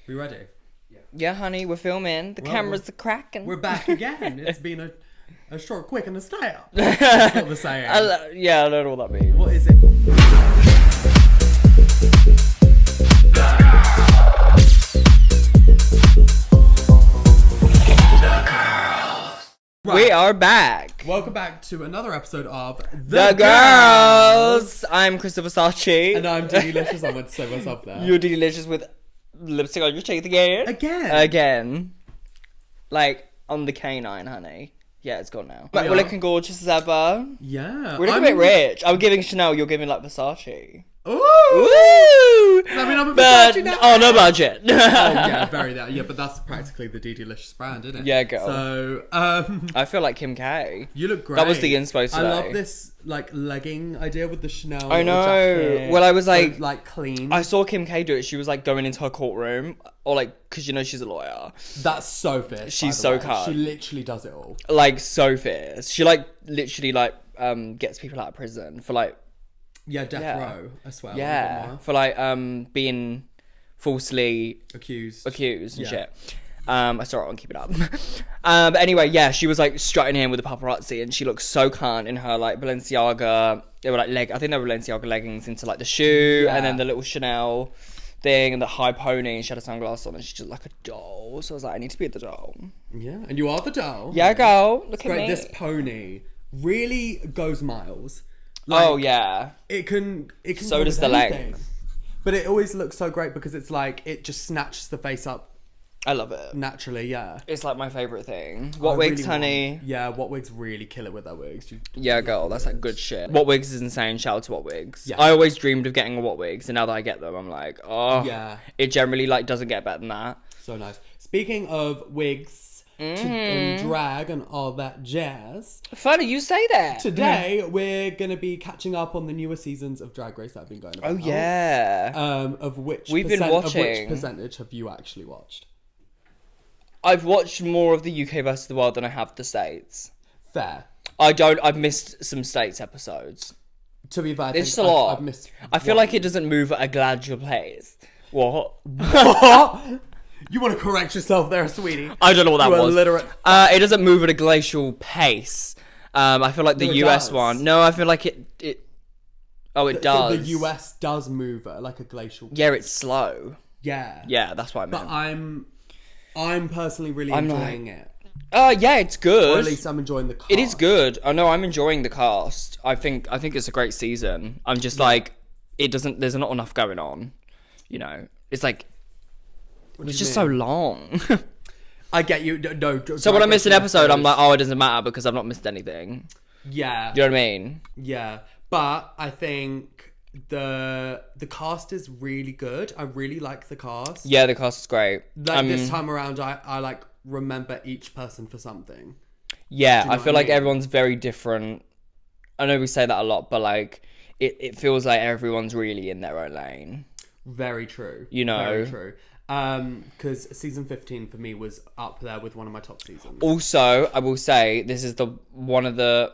We ready? Yeah, honey, we're filming. The cameras are cracking. We're back again. It's been a short, quick, and a style. That's what we're saying. I don't know what that means. What is it? Right. We are back. Welcome back to another episode of The Girls. I'm Christopher Versace. And I'm DeDe. I went to say myself there. You're DeDe with lipstick on your teeth again. Again. Like, on the canine, honey. Yeah, it's gone now. We're looking gorgeous as ever. Yeah. We're looking a bit rich. I'm giving Chanel, you're giving like Versace. Ooh! Does that mean I'm a Versace now? On a budget. Oh, yeah, very that. Yeah, but that's practically the DeDe brand, isn't it? Yeah, girl. So, I feel like Kim K. You look great. That was the inspo today. I love this, like, legging idea with the Chanel I know. jacket. Well, I was like... So, like, clean. I saw Kim K do it. She was, like, going into her courtroom. Or, like, because, you know, she's a lawyer. That's so fierce. She's so calm. She literally does it all. Like, so fierce. She, like, literally, like, gets people out of prison for, like... Yeah, death row, I swear. Yeah, for, like, being falsely... Accused and shit. I saw it on Keep It Up. But anyway, yeah, she was, like, strutting in with the paparazzi, and she looked so cunt in her, like, Balenciaga... They were, like, I think they were Balenciaga leggings into, like, the shoe, and then the little Chanel thing, and the high pony, and she had a sunglass on, and she's just like a doll. So I was like, I need to be the doll. Yeah, and you are the doll. Yeah, girl. Look at me. This pony really goes miles. Like, oh, yeah. It can so does the length. But it always looks so great because it's like, it just snatches the face up. I love it. Naturally, yeah. It's like my favourite thing. What wigs, honey? Yeah, What Wigs really kill it with their wigs. Yeah, girl, that's like good shit. What Wigs is insane. Shout out to What Wigs. Yeah. I always dreamed of getting a What Wigs, and now that I get them, I'm like, oh. Yeah. It generally like doesn't get better than that. So nice. Speaking of wigs, and drag and all that jazz. Funny you say that. Today we're gonna be catching up on the newer seasons of Drag Race that have been going on. Oh yeah. Of which we've been watching. Of which percentage have you actually watched? I've watched more of the UK versus the world than I have the States. Fair. I've missed some States episodes. To be fair, it's a lot. I've missed. I feel like it doesn't move at a gradual pace. What? You want to correct yourself there, sweetie. I don't know what that was. Illiterate. It doesn't move at a glacial pace. I feel like the US one. No, I feel like it. Oh, it does. So the US does move at like a glacial pace. Yeah, it's slow. Yeah. Yeah, that's what I meant. But I'm personally really enjoying it. Yeah, it's good. Or at least I'm enjoying the cast. It is good. I know I'm enjoying the cast. I think it's a great season. I'm just like, there's not enough going on. You know, it's like, it's just so long. I get you. No. So when I miss an episode, I'm like, oh, it doesn't matter because I've not missed anything. Yeah. You know what I mean? Yeah. But I think the cast is really good. I really like the cast. Yeah, the cast is great. Like this time around, I like remember each person for something. Yeah, I feel like everyone's very different. I know we say that a lot, but like it feels like everyone's really in their own lane. Very true. You know? Very true. Because season 15 for me was up there with one of my top seasons. Also, I will say this is one of the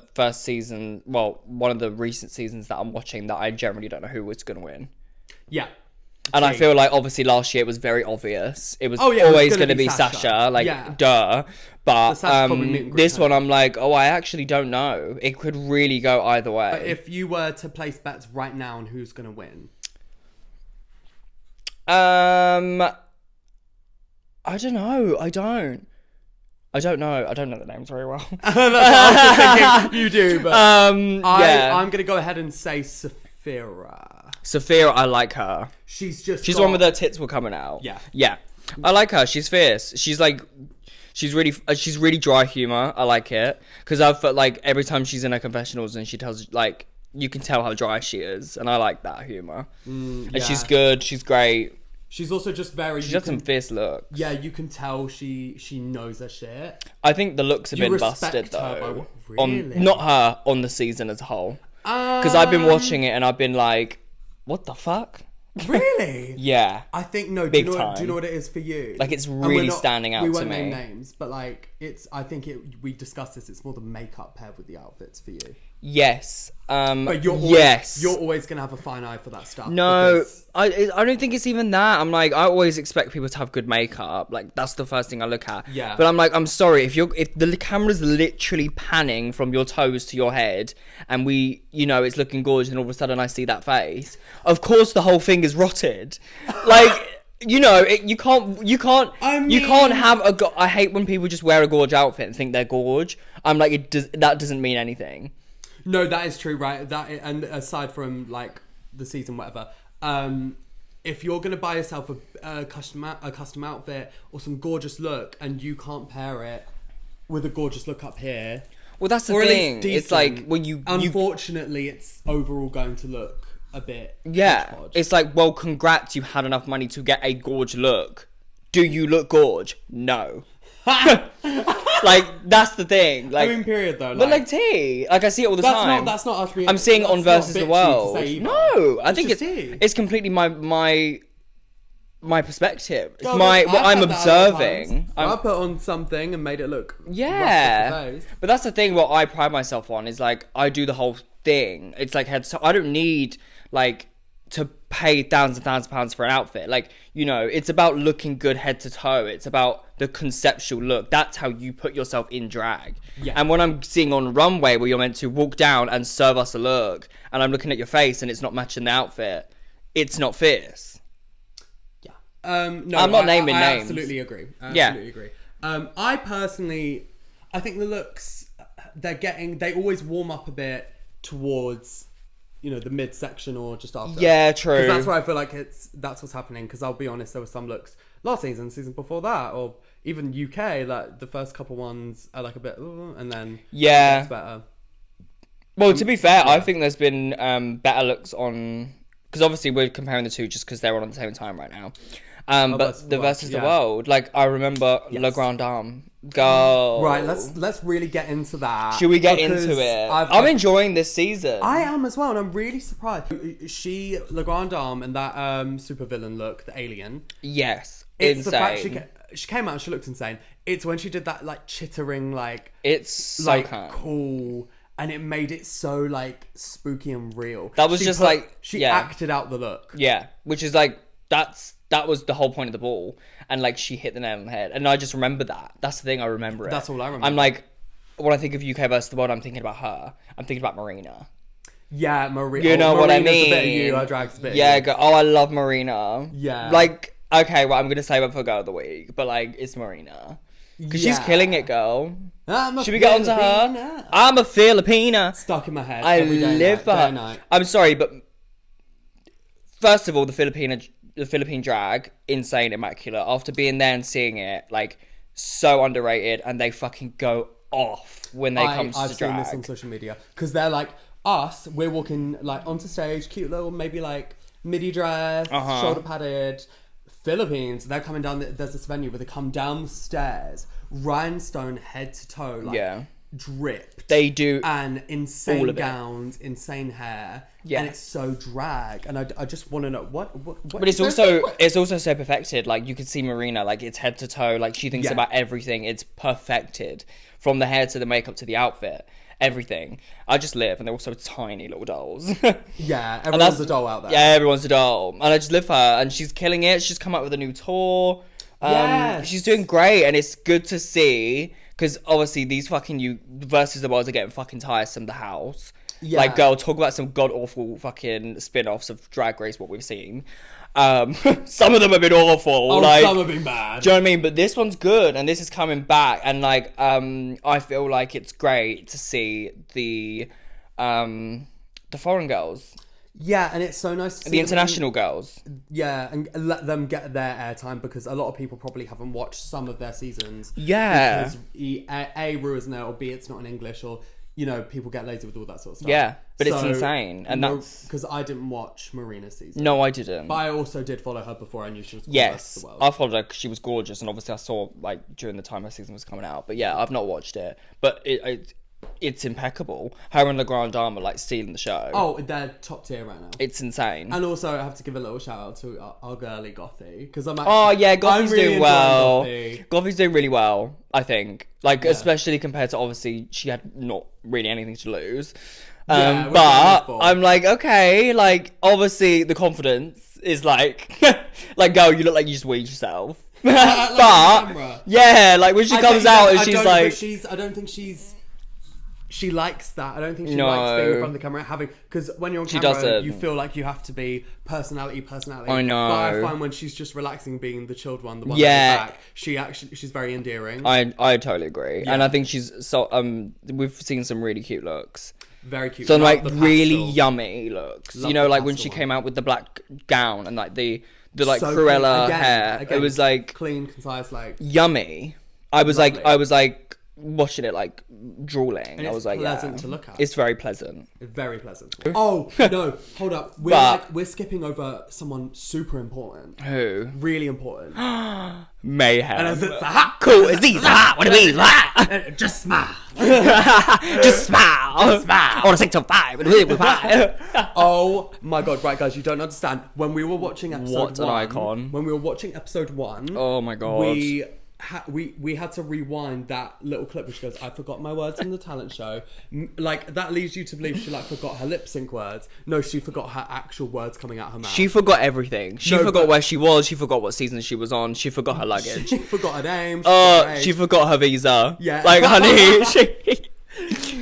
recent seasons that I'm watching that I generally don't know who was going to win. Yeah. And I feel like obviously last year it was very obvious. It was always going to be Sasha. Like, duh. But this one I'm like, I actually don't know. It could really go either way. But if you were to place bets right now on who's going to win? I don't know. I don't know. I don't know the names very well. That's what I was thinking. You do, but I'm going to go ahead and say Saphira. Saphira, I like her. She's the one with her tits were coming out. Yeah. I like her. She's fierce. She's really dry humor. I like it because I've felt like every time she's in her confessionals and she tells like you can tell how dry she is, and I like that humor. And she's good. She's great. She's also just very... She's got some fierce looks. Yeah, you can tell she knows her shit. I think the looks have been busted, though. Really? Not her, on the season as a whole. Because I've been watching it and I've been like, what the fuck? Really? Yeah. I think, no, Big do time. you know what it is for you? Like, it's really standing out to me. We won't name names, but like, I think we discussed this, it's more the makeup paired with the outfits for you. Yes. But you're always, yes. you're always gonna have a fine eye for that stuff. No, because- I don't think it's even that. I'm like, I always expect people to have good makeup. Like, that's the first thing I look at. Yeah. But I'm like, I'm sorry, if the camera's literally panning from your toes to your head, and it's looking gorgeous, and all of a sudden I see that face, of course the whole thing is rotted. Like, you can't have I hate when people just wear a gorge outfit and think they're gorge. I'm like, that doesn't mean anything. No, that is true, right? And aside from like the season, whatever, if you're gonna buy yourself a custom outfit or some gorgeous look, and you can't pair it with a gorgeous look up here, well, that's the or thing. at least It's like when you unfortunately, it's overall going to look a bit. yeah. hodgepodge. It's like, well, congrats, you had enough money to get a gorge look. Do you look gorge? No. Like, that's the thing. Like, I mean, period though. but like tea, like I see it all the time. That's not us being. I'm seeing it on that's Versus not the bitchy to World. say either. No, I think just tea. it's completely my perspective. It's Girl, what I've I'm had that a lot of observing. times. I put on something and made it look rough Yeah, off the face. but that's the thing. What I pride myself on is like I do the whole thing. It's like I don't need like to pay thousands and thousands of pounds for an outfit. Like, it's about looking good head to toe. It's about the conceptual look. That's how you put yourself in drag. Yeah. And when I'm seeing on Runway where you're meant to walk down and serve us a look, and I'm looking at your face and it's not matching the outfit, it's not fierce. Yeah. No, I'm not naming I names. Absolutely agree. Yeah. Absolutely agree. I personally, I think the looks they always warm up a bit towards, the midsection or just after. Yeah, true. Because that's where I feel like that's what's happening. Because I'll be honest, there were some looks last season before that, or even UK, like the first couple ones are like a bit, and then Yeah. it gets better. Well, to be fair, I think there's been better looks on, because obviously we're comparing the two just because they're on at the same time right now. But the Versus the World, like I remember Le Grand Dame. Go. Right, let's really get into that. Should we get because into it? I've- I'm enjoying this season. I am as well, and I'm really surprised. Le Grand Dame, and that supervillain look, the alien. Yes, It's insane. the fact she came out and she looked insane. It's when she did that like chittering, like It's so like calm. cool, and it made it so like spooky and real. That was she acted out the look. Yeah, which is like that was the whole point of the ball, and like she hit the nail on the head, and I just remember that. That's the thing, I remember it. That's all I remember. I'm like, when I think of UK versus the world, I'm thinking about her. I'm thinking about Marina. Yeah, Marina. You know what I Marina's mean? A bit of you. I dragged a bit. Yeah, of you. I love Marina. Yeah. Like, okay, well, I'm gonna say her for Girl of the Week, but like, it's Marina because she's Yeah. killing it, girl. I'm Should we get onto her? I'm a Filipina. Stuck in my head. I every day, live for day her. and night. I'm sorry, but first of all, the Philippine drag, insane, immaculate. After being there and seeing it, like, so underrated, and they fucking go off when they come to I've drag. seen this on social media because they're like us. We're walking like onto stage, cute little maybe like midi dress, shoulder padded. Philippines, they're coming down. There's this venue where they come down the stairs, rhinestone head to toe, like dripped. They do and all insane of it. gowns, insane hair. Yeah. And it's so drag, and I just want to know what. But it's also so perfected. Like, you can see Marina, like, it's head to toe. Like, she thinks about everything. It's perfected from the hair to the makeup to the outfit. Everything. I just live, and they're also tiny little dolls. Yeah, everyone's a doll out there. Yeah, everyone's a doll. And I just live for her, and she's killing it. She's come out with a new tour. Yes. She's doing great, and it's good to see, because obviously these fucking Versus the Worlds are getting fucking tiresome, the house. Yeah. Like, girl, talk about some god-awful fucking spin-offs of Drag Race, what we've seen. Some of them have been awful. Oh, like, some have been bad. do you know what I mean? But this one's good, and this is coming back, and like, I feel like it's great to see the foreign girls, Yeah, and it's so nice to see the them international girls. Yeah, and let them get their airtime because a lot of people probably haven't watched some of their seasons. Yeah. Because A, Ru isn't there, or B, it's not in English, or, people get lazy with all that sort of stuff. Yeah, but it's insane, and that's... Because I didn't watch Marina's season. No, I didn't. But I also did follow her before I knew she was Yes, the world. I followed her because she was gorgeous, and obviously I saw, like, during the time her season was coming out. But yeah, I've not watched it. But it's impeccable. Her and Le Grand Dame are, like, stealing the show. Oh, they're top tier right now. It's insane. And also, I have to give a little shout out to our girly Gothy, because I'm Oh yeah, Gothy's really doing well. Gothy. Gothy's doing really well, I think. Like, especially compared to, obviously, she had not really anything to lose. Yeah, but I'm like, okay, like, obviously the confidence is like, like, girl, you look like you just weed yourself. But, yeah, like, when she comes out and she's like... I don't think she likes that. I don't think she likes being in front of the camera because when you're on camera, you feel like you have to be personality. I know. But I find when she's just relaxing, being the chilled one, the one at the back, she's very endearing. I totally agree, and I think she's so. We've seen some really cute looks. Very cute. So like really yummy looks. You know, like when she came out with the black gown and like the like so Cruella hair. Again, it was like clean, concise, like yummy. I was like watching it like drooling. And I was like, pleasant to look at. It's very pleasant. Very pleasant. Oh no, hold up. We're skipping over someone super important. Who? Really important. Mayhem. And as it's cool as these. What do you mean? Just smile. Just smile. Just smile. On a 6 to 5. Oh my god! Right, guys, you don't understand. When we were watching episode what an icon. When we were watching episode 1. Oh my god. We had to rewind that little clip where she goes, I forgot my words in the talent show. Like, that leads you to believe she, like, forgot her lip sync words. No, she forgot her actual words coming out her mouth. She forgot everything. She forgot where she was. She forgot what season she was on. She forgot her luggage. She forgot her name. She forgot her visa. Yeah. Like, honey,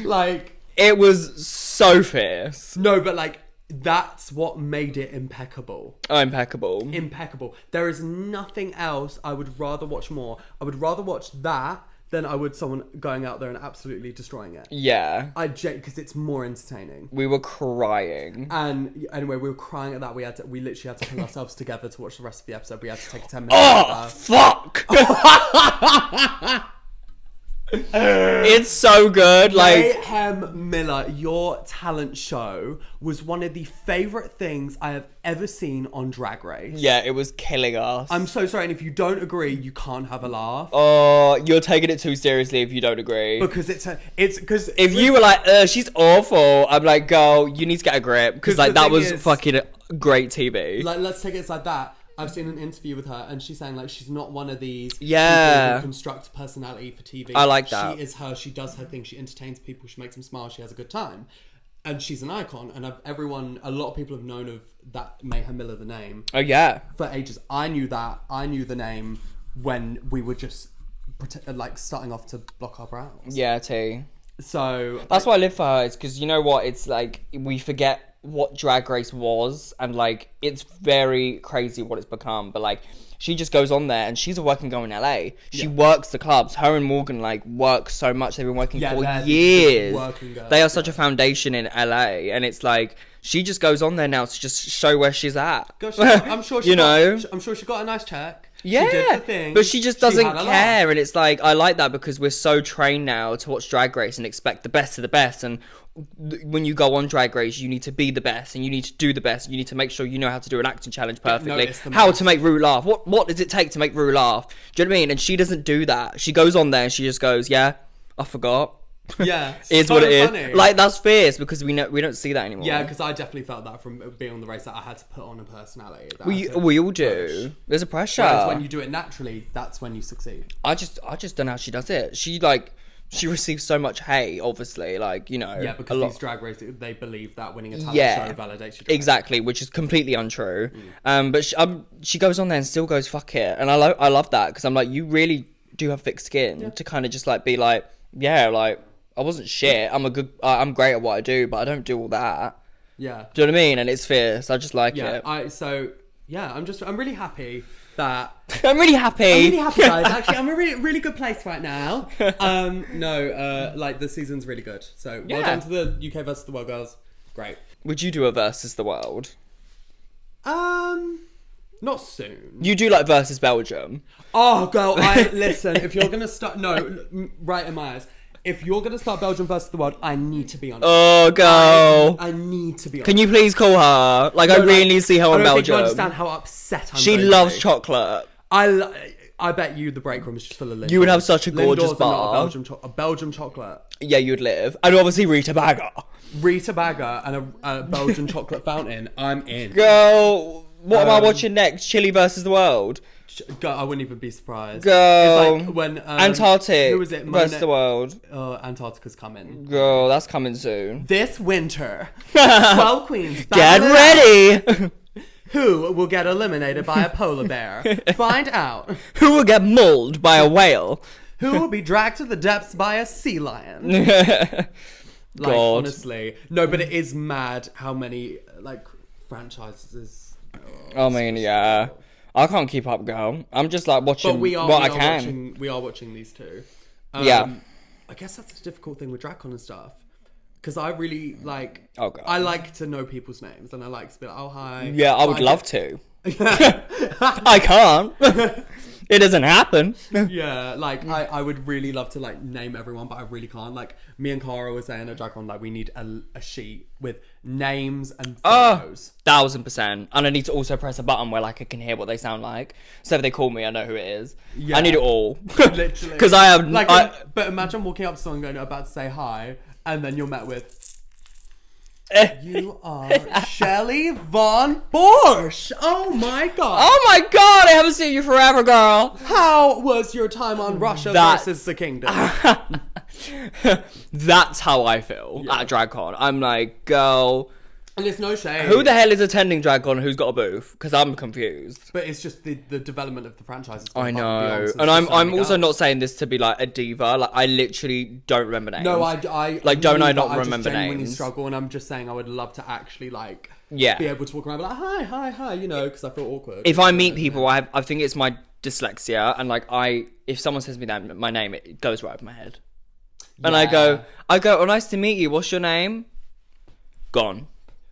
like... It was so fierce. No, but, like, that's what made it impeccable. Oh, impeccable. Impeccable. There is nothing else I would rather watch more. I would rather watch that than I would someone going out there and absolutely destroying it. Yeah. Because it's more entertaining. We were crying. And anyway, we were crying at that. We literally had to pull ourselves together to watch the rest of the episode. We had to take a 10-minute Oh, fuck! It's so good. Like Mayhem Miller, your talent show was one of the favourite things I have ever seen on Drag Race. Yeah, it was killing us. I'm so sorry, and if you don't agree, you can't have a laugh. Oh, you're taking it too seriously if you don't agree. Because because if you were like, she's awful, I'm like, girl, you need to get a grip because like that was fucking great TV. Like, let's take it like that. I've seen an interview with her and she's saying like she's not one of these people who construct personality for TV. I like that. She is her, she does her thing, she entertains people, she makes them smile, she has a good time. And she's an icon, and a lot of people have known of that Mayhem Miller, the name. Oh yeah. For ages. I knew the name when we were just like starting off to block our brows. Yeah, T. So that's why I live for her, is because you know what, it's like we forget what Drag Race was, and like it's very crazy what it's become, but like she just goes on there and she's a working girl in LA. She works the clubs. Her and Morgan like work so much. They've been working for years. They are such a foundation in LA, and it's like she just goes on there now to just show where she's at. Gosh, I'm sure she I'm sure she got a nice check. Yeah, she did the thing. But she just doesn't care, and it's like I like that because we're so trained now to watch Drag Race and expect the best of the best, and when you go on Drag Race, you need to be the best, and you need to do the best, and you need to make sure you know how to do an acting challenge perfectly, how to make Rue laugh. What does it take to make Rue laugh? Do you know what I mean? And she doesn't do that. She goes on there and she just goes, yeah, I forgot. Yeah, it's so what it funny. Is. Like that's fierce because we don't see that anymore. Yeah, because I definitely felt that from being on the race that I had to put on a personality. We all do. There's a pressure. Whereas when you do it naturally, that's when you succeed. I just don't know how she does it. She receives so much hate, obviously, like, you know. Yeah, because these drag races, they believe that winning a talent show validates you. Exactly, which is completely untrue. But she goes on there and still goes, fuck it. And I love that, because I'm like, you really do have thick skin to kind of just, like, be like, yeah, like, I wasn't shit. I'm great at what I do, but I don't do all that. Yeah. Do you know what I mean? And it's fierce. I just like it. I'm really happy that... I'm really happy, guys. Actually, I'm in a really, really good place right now. Like, the season's really good. So, well done to the UK versus the world girls. Great. Would you do a versus the world? Not soon. You do, like, versus Belgium. Oh, girl, listen, if you're going to start... No, right in my eyes. If you're going to start Belgium versus the world, I need to be on it. Oh, girl. I need to be on it. Can you please call her? Like, I really need to see her on Belgium. I don't think you understand how upset I'm She loves chocolate. I bet you the break room is just full of Lindors. You would have such a gorgeous bar. A Belgian chocolate. Yeah, you'd live. And obviously Rita Baga. Rita Baga and a Belgian chocolate fountain. I'm in. Girl, what am I watching next? Chile versus the world? I wouldn't even be surprised. Girl. It's like when Antarctic. Who was it? Versus the world. Antarctica's coming. Girl, that's coming soon. This winter, 12 queens. Get ready. Who will get eliminated by a polar bear? Find out. Who will get mauled by a whale? Who will be dragged to the depths by a sea lion? Like, God. honestly. No, but it is mad how many, like, franchises. I mean, yeah. I can't keep up, girl. I'm just, like, watching what I can. We are watching these two. Yeah. I guess that's the difficult thing with DragCon and stuff. Because I really, like... Oh, God. I like to know people's names. And I like to be like, oh, hi. Yeah, I would love to. I can't. It doesn't happen. Yeah, like, I would really love to, like, name everyone, but I really can't. Like, me and Cara were saying at DragCon, like, we need a sheet with names and photos. 1000%. And I need to also press a button where, like, I can hear what they sound like. So if they call me, I know who it is. Yeah. I need it all. Literally. Because I have... Like, but imagine walking up to someone going, about to say hi, and then you're met with... You are Shelley Von Borsch. Oh my god. Oh my god, I haven't seen you forever, girl. How was your time on Russia versus the Kingdom? That's how I feel at DragCon. I'm like, girl. And it's no shame. Who the hell is attending DragCon who's got a booth? Because I'm confused. But it's just the development of the franchise. I know. And I'm also not saying this to be like a diva. Like, I literally don't remember names. No, I not remember just genuinely names. Struggle, and I'm just saying I would love to actually like be Yeah. able to walk around and be like hi, you know, because I feel awkward. If I meet people, I think it's my dyslexia, and like if someone says me that my name, it goes right over my head. And I go, oh, nice to meet you. What's your name? Gone.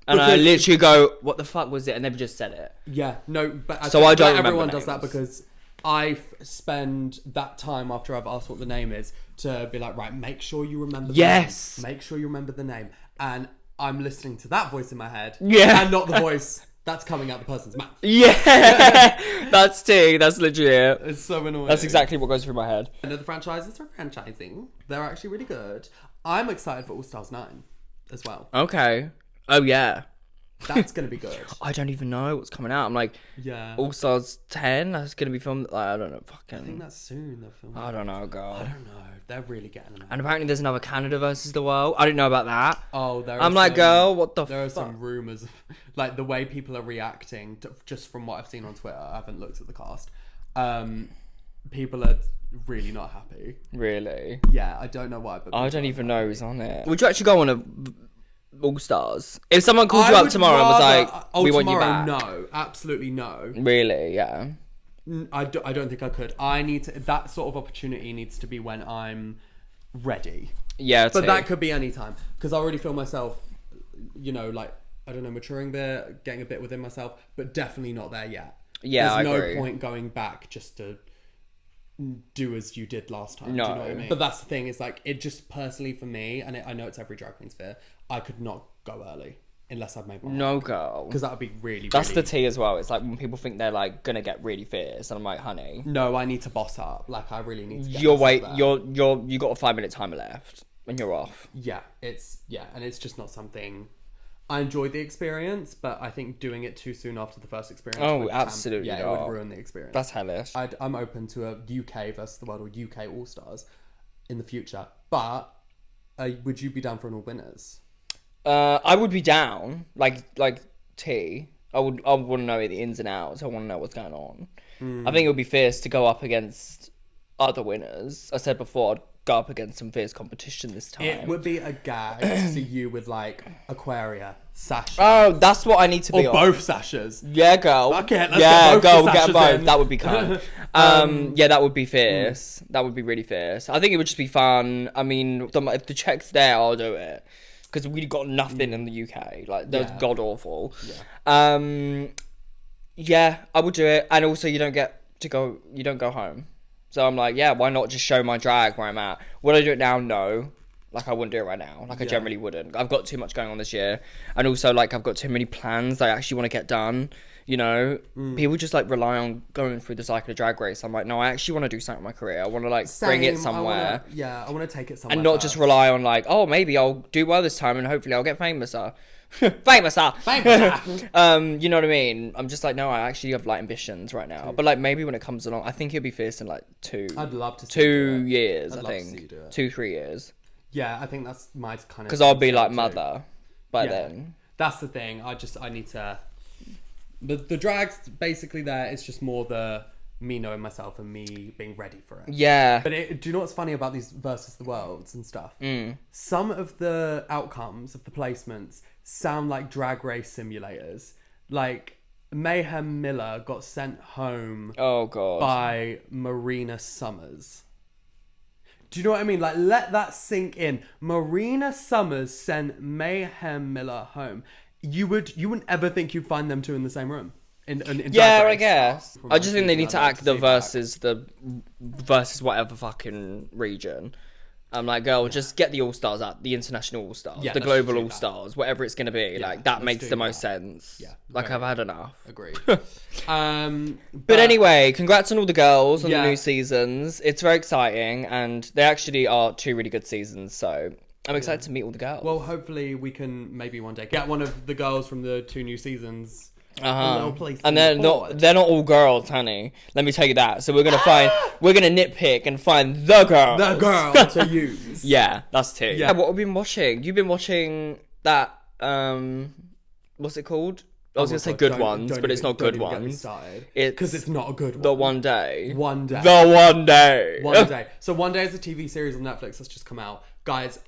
And I literally go, what the fuck was it? And they've just said it. Yeah, no, but I don't remember everyone names. does that because I spend that time after I've asked what the name is to be like, right, make sure you remember the name. Make sure you remember the name. And I'm listening to that voice in my head. Yeah. And not the voice that's coming out the person's mouth. Yeah. That's tea. That's legit. It's so annoying. That's exactly what goes through my head. And the franchises are franchising. They're actually really good. I'm excited for All Stars 9 as well. Okay. Oh, yeah. That's going to be good. I don't even know what's coming out. I'm like, All Stars 10? That's going to be filmed. Like, I don't know. I think that's soon. They're filming. I don't know, girl. I don't know. They're really getting them out. And apparently there's another Canada versus the world. I didn't know about that. Oh, I'm like, girl, what the fuck? There are some rumours. Like, the way people are reacting, just from what I've seen on Twitter. I haven't looked at the cast. People are really not happy. Really? Yeah, I don't know why. But I don't even know who's on it. Would you actually go on a All Stars? If someone called you up tomorrow and was like, we want you back. No, absolutely no. Really? Yeah. I don't think I could. I need to. That sort of opportunity needs to be when I'm ready. Yeah, but that could be any time because I already feel myself, you know, like I don't know, maturing a bit, getting a bit within myself, but definitely not there yet. Yeah, There's I agree. no point going back just to do as you did last time. No, do you know what I mean? But that's the thing. Is like it just personally for me, and I know it's every drag queen's fear. I could not go early unless I've made my no girl, because that would be really. That's the tea as well. It's like when people think they're like gonna get really fierce, and I'm like, honey, no, I need to boss up. Like I really need to. Get you got a 5-minute timer left, and you're off. Yeah, and it's just not something. I enjoyed the experience, but I think doing it too soon after the first experience. Oh, absolutely! It would ruin the experience. That's hellish. I'm open to a UK versus the world or UK All Stars in the future, but would you be down for an All Winners? I would be down, like T. I want to know the ins and outs. I want to know what's going on. I think it would be fierce to go up against other winners. I said before, I'd go up against some fierce competition this time. It would be a gag to see you with like Aquaria, Sasha. Oh, that's what I need to be or on. Both Sashas. Yeah, girl. Okay, let's get both we'll get both. That would be kind. Yeah, that would be fierce. That would be really fierce. I think it would just be fun. I mean, if the check's there, I'll do it. Because we got nothing in the UK. Like, that was god awful. Yeah. Yeah, I would do it. And also, you don't go home. So I'm like, yeah, why not just show my drag where I'm at? Would I do it now? No. Like, I wouldn't do it right now. Like, I generally wouldn't. I've got too much going on this year. And also, like, I've got too many plans that I actually want to get done. You know? People just, like, rely on going through the cycle of Drag Race. I'm like, no, I actually want to do something with my career. I want to, like, bring it somewhere. I want to take it somewhere. And not just rely on, like, oh, maybe I'll do well this time and hopefully I'll get famouser. Famouser! You know what I mean? I'm just like, no, I actually have, like, ambitions right now. But, like, maybe when it comes along, I think it'll be fierce in, like, I'd love to see 2 years, I think. 2-3 years. Yeah, I think that's my kind of... Because I'll be like mother by then. That's the thing. I need to... The drag's basically there. It's just more the me knowing myself and me being ready for it. Yeah. But do you know what's funny about these versus the worlds and stuff? Some of the outcomes of the placements sound like Drag Race simulators. Like, Mayhem Miller got sent home by Marina Summers. Do you know what I mean? Like, let that sink in. Marina Summers sent Mayhem Miller home. You wouldn't ever think you'd find them two in the same room. In yeah, I guess. I just think they need to act the versus whatever fucking region. I'm like, girl, just get the All-Stars out, the international All-Stars, the global All-Stars, whatever it's going to be. Like, that makes the most sense. Yeah. Like, I've had enough. Agreed. But anyway, congrats on all the girls on the new seasons. It's very exciting, and they actually are 2 really good seasons, so I'm excited to meet all the girls. Well, hopefully we can maybe one day get one of the girls from the 2 new seasons. And they're not all girls, honey. Let me tell you that. So we're gonna nitpick and find the girl to use. Yeah, that's 2. Yeah. What have we been watching? You've been watching that what's it called? I was gonna say Good Ones, but it's not Good Ones. Because it's not a good one. The One Day. The One Day. One Day. So One Day is a TV series on Netflix that's just come out. Guys,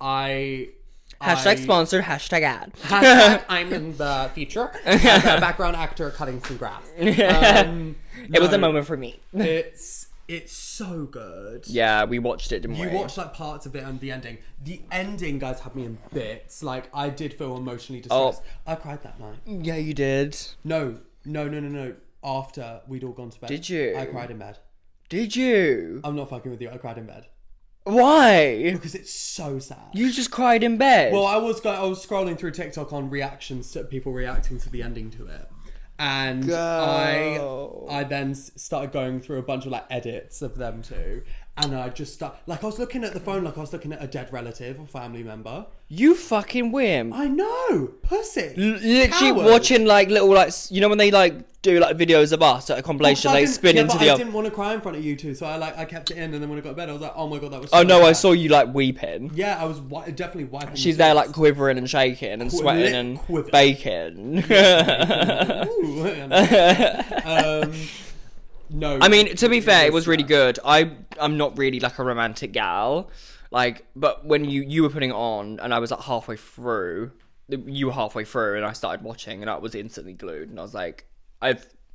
Hashtag sponsored, hashtag ad. Hashtag I'm in the feature as a background actor cutting some grass. It was a moment for me. It's so good. Yeah, we watched it, didn't we? You watched like parts of it and the ending. The ending, guys, had me in bits. Like, I did feel emotionally distressed. I cried that night. Yeah, you did. No. After we'd all gone to bed. Did you? I cried in bed. Did you? I'm not fucking with you. I cried in bed. Why? Because it's so sad. You just cried in bed. Well, I was scrolling through TikTok on reactions to people reacting to the ending to it, and I then started going through a bunch of like edits of them too, and I just I was looking at the phone like I was looking at a dead relative or family member. You fucking wimp. I know, pussy. Literally Coward. watching like little like when they like do like videos of us at a compilation, they spin into the. I didn't want to cry in front of you two, so I kept it in, and then when I got to bed, I was like, oh my god, that was. Oh no, sad. I saw you like weeping. Yeah, I was definitely wiping. She's there like quivering and shaking and sweating and baking. No. I mean, to be fair, it was really good. I'm not really like a romantic gal, like, but when you were putting it on and I was like halfway through, you were halfway through, and I started watching and I was instantly glued, and I was like,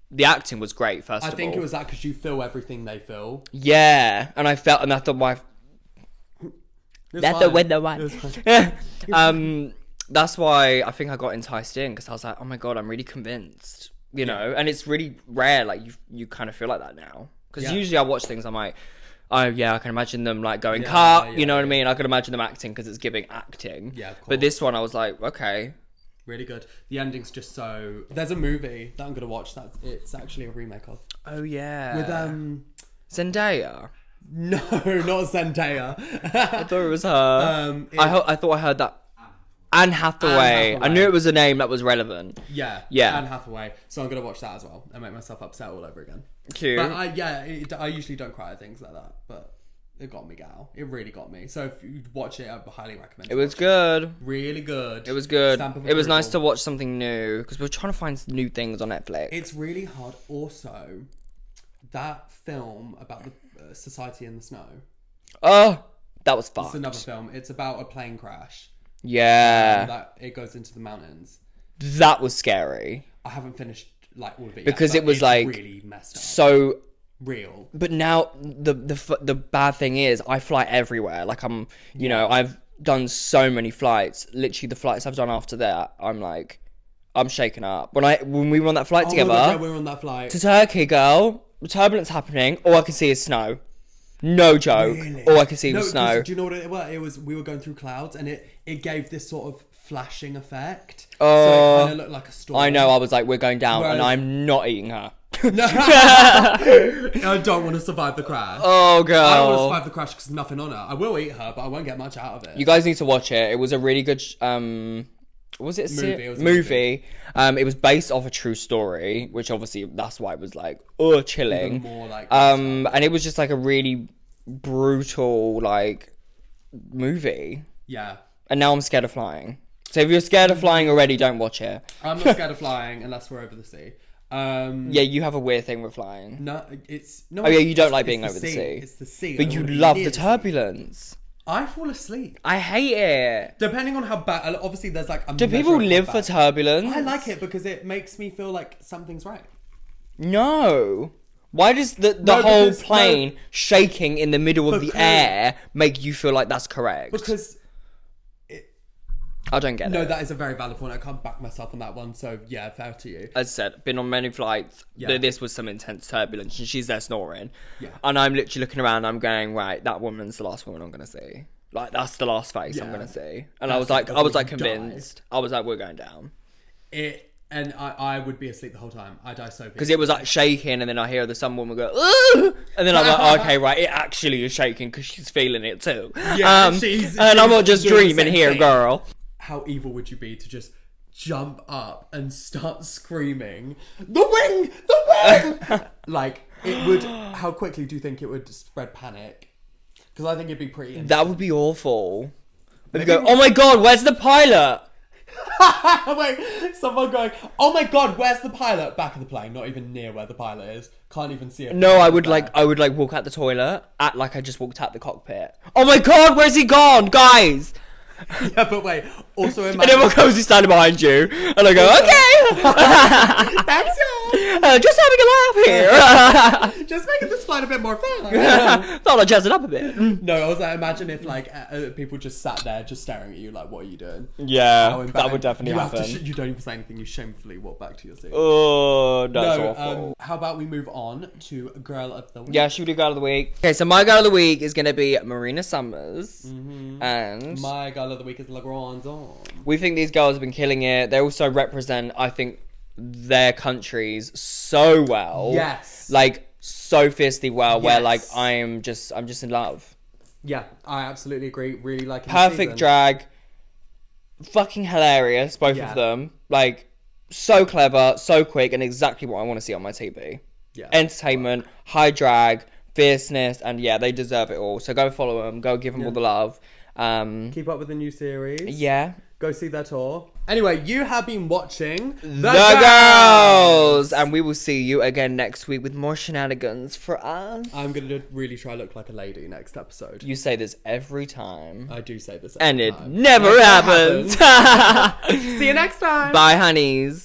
the acting was great. First of all, I think it was that because you feel everything they feel. Yeah, and I felt, and that's the why. That's the window one. That's why I think I got enticed in, because I was like, oh my god, I'm really convinced. You know, and it's really rare, like, you kind of feel like that now. Because usually I watch things, I'm like, oh, yeah, I can imagine them, like, going cut, you know what I mean? I can imagine them acting, because it's giving acting. Yeah, of course. But this one, I was like, okay. Really good. The ending's just so... There's a movie that I'm going to watch that it's actually a remake of. Oh, yeah. With, Zendaya? No, not Zendaya. I thought it was her. I thought I heard that. Anne Hathaway. I knew it was a name that was relevant. Yeah. Anne Hathaway. So I'm going to watch that as well and make myself upset all over again. Cute. But I usually don't cry at things like that, but it got me, gal. It really got me. So if you watch it, I highly recommend it. It was good. Really good. It was good. It was nice to watch something new, because we're trying to find new things on Netflix. It's really hard. Also, that film about the society in the snow. Oh, that was fun. It's another film. It's about a plane crash. Yeah. That it goes into the mountains. That was scary. I haven't finished like all of it because yet, it was like really messed up. So real. But now the bad thing is I fly everywhere. Like you know, I've done so many flights. Literally the flights I've done after that, I'm shaken up. When we were on that flight together, we were on that flight to Turkey, girl. Turbulence happening. All I can see is snow. No joke. Really? All I could see No, was snow. Do you know what it was? It was we were going through clouds, and it gave this sort of flashing effect. Oh, so it kind of looked like a storm. I know. I was like, we're going down, and Whereas- I'm not eating her. No. I don't want to survive the crash. Oh, girl. I don't want to survive the crash because there's nothing on her. I will eat her, but I won't get much out of it. You guys need to watch it. It was a really good. Was it a Movie, it was a movie? It was based off a true story, which obviously that's why it was like chilling. Even more like And it was just like a really brutal like movie. yeah. And now I'm scared of flying. So if you're scared of flying already, don't watch it. I'm not scared of flying unless we're over the sea. Yeah, you have a weird thing with flying. No, it's no. Oh yeah, you don't like it's being over the sea. It's the sea. But I you wanna be love near the sea. turbulence. I fall asleep. I hate it. Depending on how bad. Obviously, there's like. Do people live for turbulence? I like it because it makes me feel like something's right. No. Why does the No, whole because- plane shaking in the middle of the Because- air make you feel like that's correct? Because. I don't get No, it. that is a very valid point. I can't back myself on that one. So yeah, fair to you. As I said, been on many flights. Yeah. This was some intense turbulence, and she's there snoring. Yeah. And I'm literally looking around. I'm going, right, that woman's the last woman I'm gonna see. Like that's the last face I'm Yeah. gonna see. And That's I was like, before you convinced. I was like, we're going down. And I would be asleep the whole time. I die so Because it was like shaking, and then I hear some woman go, "Ugh!" And then I'm like, oh, okay, right, it actually is shaking because she's feeling it too. Yeah, and I'm not just doing the dreaming same here, thing. girl. How evil would you be to just jump up and start screaming, "The wing! The wing!" Like, it would... How quickly do you think it would spread panic? Because I think it'd be pretty... That would be awful. They'd go, oh my god, where's the pilot? Wait, someone going, "Oh my god, where's the pilot?" Back of the plane, not even near where the pilot is. Can't even see it. No, I would like walk out the toilet, act like I just walked out the cockpit. Oh my god, where's he gone, guys? Yeah, but wait. Also, And everyone goes, he's standing behind you, and I go, okay, That's all. just having a laugh here. Just making this flight a bit more fun. Thought I'd jazz it up a bit. No, I was like, imagine if like people just sat there, just staring at you, like, "What are you doing?" Yeah, How that embarrassing. would definitely you have happen. to you don't even say anything. You shamefully walk back to your seat. Oh, that's awful. How about we move on to Girl of the Week? Yeah, should we do Girl of the Week? Okay, so my Girl of the Week is going to be Marina Summers. And My Girl of the Week is La Grande. we think these girls have been killing it. They also represent, I think, their countries so well. Yes. Like, so fiercely well, where, Yes. like, I'm just in love. Yeah, I absolutely agree. Really like Perfect drag. Fucking hilarious, both Yeah. of them. Like, so clever, so quick, and exactly what I want to see on my TV. Yeah. Entertainment, high drag, fierceness, and yeah, they deserve it all. So go follow them, go give them all the love. Keep up with the new series. Yeah. Go see their tour. Anyway, you have been watching The Girls! And we will see you again next week with more shenanigans for us. I'm going to really try to look like a lady next episode. You say this every time. I do say this And every it time. never happens. See you next time. Bye, honeys.